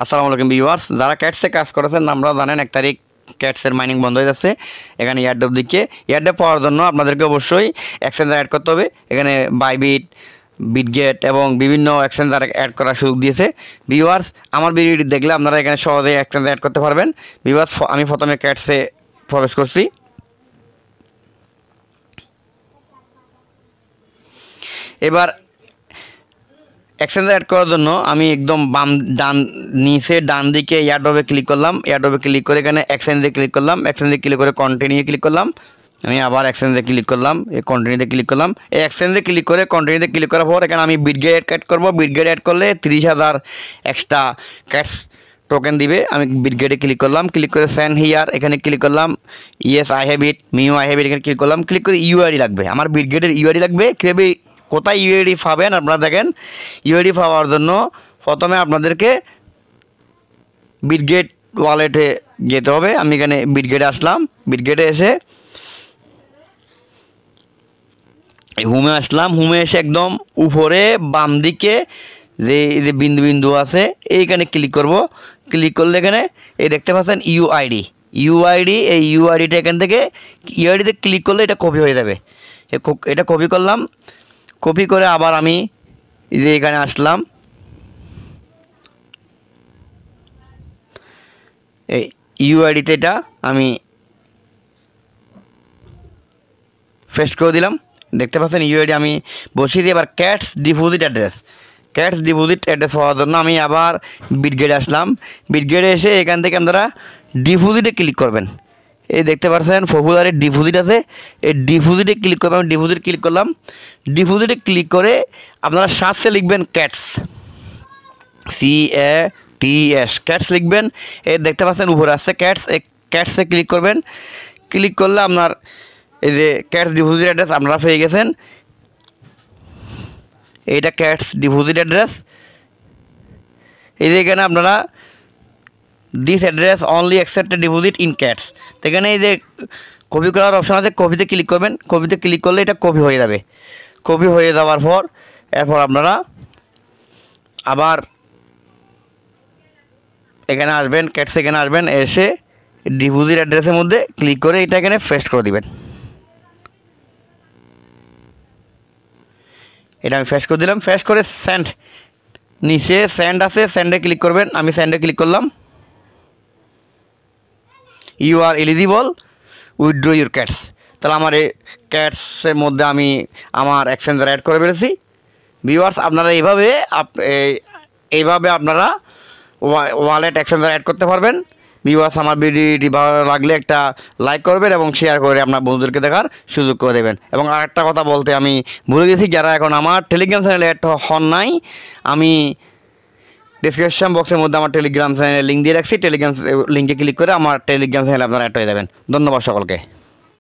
আসসালামু আলাইকুম ভিউয়ার্স, যারা ক্যাটসে কাজ করেছেন আপনারা জানেন 1 তারিখ ক্যাটসের মাইনিং বন্ধ হয়ে যাচ্ছে। এখানে এয়ারড্রপ দিকে এয়ারড্রপ পাওয়ার জন্য আপনাদেরকে অবশ্যই এক্সচেঞ্জার অ্যাড করতে হবে। এখানে বাইবিট, বিটগেট এবং বিভিন্ন এক্সচেঞ্জার অ্যাড করার সুযোগ দিয়েছে। ভিউয়ার্স, আমার ভিডিওটি দেখলে আপনারা এখানে সহজেই এক্সচেঞ্জার অ্যাড করতে পারবেন। ভিউয়ার্স, আমি প্রথমে ক্যাটসে প্রবেশ করছি। এবার এক্সচেঞ্জার অ্যাড করার জন্য আমি একদম ডান দিকে এয়ারড্রপে ক্লিক করলাম। এয়ারড্রপে ক্লিক করে এখানে এক্সচেঞ্জে ক্লিক করলাম। এক্সচেঞ্জে ক্লিক করে কন্টিনিউ ক্লিক করলাম। আমি আবার এক্সচেঞ্জে ক্লিক করলাম, এই কন্টিনিউতে ক্লিক করলাম। এই এক্সচেঞ্জে ক্লিক করে কন্টিনিউতে ক্লিক করার পর এখানে আমি বিটগেট অ্যাড করব। বিটগেট অ্যাড করলে 30,000 এক্সট্রা ক্যাটস টোকেন দিবে। আমি বিটগেটে ক্লিক করলাম, ক্লিক করে সেন্ড হিয়ার এখানে ক্লিক করলাম। Yes I have it, meow I have it এখানে ক্লিক করলাম। ক্লিক করে ইউআইডি লাগবে, আমার বিটগেটের ইউআইডি লাগবে। কীভাবে কোথায় ইউআইডি পাবেন আপনারা দেখেন। ইউআইডি পাওয়ার জন্য প্রথমে আপনাদেরকে বিটগেট ওয়ালেটে যেতে হবে। আমি এখানে বিটগেটে আসলাম। বিটগেটে এসে হোমে আসলাম। হোমে এসে একদম উপরে বাম দিকে যে বিন্দু বিন্দু আছে এইখানে ক্লিক করব। ক্লিক করলে এখানে এই দেখতে পাচ্ছেন ইউআইডি। এই ইউআইডিটা এখান থেকে ইউআইডিতে ক্লিক করলে এটা কপি হয়ে যাবে। এটা কপি করলাম। কপি করে আবার আমি যে এখানে আসলাম, এই ইউআইডিতে এটা আমি পেস্ট করে দিলাম। দেখতে পাচ্ছেন ইউআইডি আমি বসিয়ে দিই। এবার ক্যাটস ডিপোজিট অ্যাড্রেস হওয়ার জন্য আমি আবার বিটগেটে আসলাম। বিটগেটে এসে এখান থেকে আপনারা ডিপোজিটে ক্লিক করবেন। এই দেখতে পাচ্ছেন পপুলারে ডিপোজিট আছে, এই ডিপোজিটে ক্লিক করবেন। আমি ডিপোজিট ক্লিক করলাম। ডিপোজিটে ক্লিক করে আপনারা সার্চে লিখবেন ক্যাটস, CATS ক্যাটস লিখবেন। এই দেখতে পাচ্ছেন উপরে আসছে ক্যাটস, এই ক্যাটসে ক্লিক করবেন। ক্লিক করলে আপনার এই যে ক্যাটস ডিপোজিট অ্যাড্রেস আপনারা পেয়ে গেছেন। এইটা ক্যাটস ডিপোজিট অ্যাড্রেস। এই যে এখানে আপনারা this address only accepted deposit in cats, এখানে এই যে কপি করার অপশন আছে, কপিতে ক্লিক করবেন। কপিতে ক্লিক করলে এটা কপি হয়ে যাবে। কপি হয়ে যাওয়ার পর এরপর আপনারা আবার এখানে আসবেন, ক্যাটস এখানে আসবেন। এসে ডিপোজিট অ্যাড্রেসের মধ্যে ক্লিক করে এটা এখানে পেস্ট করে দিবেন। এটা আমি পেস্ট করে দিলাম। পেস্ট করে সেন্ড, নিচে সেন্ড আছে, সেন্ডে ক্লিক করবেন। আমি সেন্ডে ক্লিক করলাম। You are eligible withdraw your cats. তাহলে আমার এই ক্যাটসের মধ্যে আমি আমার এক্সচেঞ্জার অ্যাড করে ফেলেছি। ভিউয়ার্স, আপনারা এইভাবে আপনারা ওয়ালেট এক্সচেঞ্জার অ্যাড করতে পারবেন। ভিউয়ার্স, আমার ভিডিওটি ভালো লাগলে একটা লাইক করবেন এবং শেয়ার করে আপনার বন্ধুদেরকে দেখার সুযোগ করে দেবেন। এবং আরেকটা কথা বলতে আমি ভুলে গেছি, যারা এখন আমার টেলিগ্রাম চ্যানেলে অ্যাড হন নাই, আমি ডিসক্রিপশন বক্সের মধ্যে আমার টেলিগ্রাম চ্যানেলের লিঙ্ক দিয়ে রাখছি। টেলিগ্রাম লিঙ্কে ক্লিক করে আমার টেলিগ্রাম চ্যানেলে আপনারা অ্যাড হয়ে যাবেন। ধন্যবাদ সকলকে।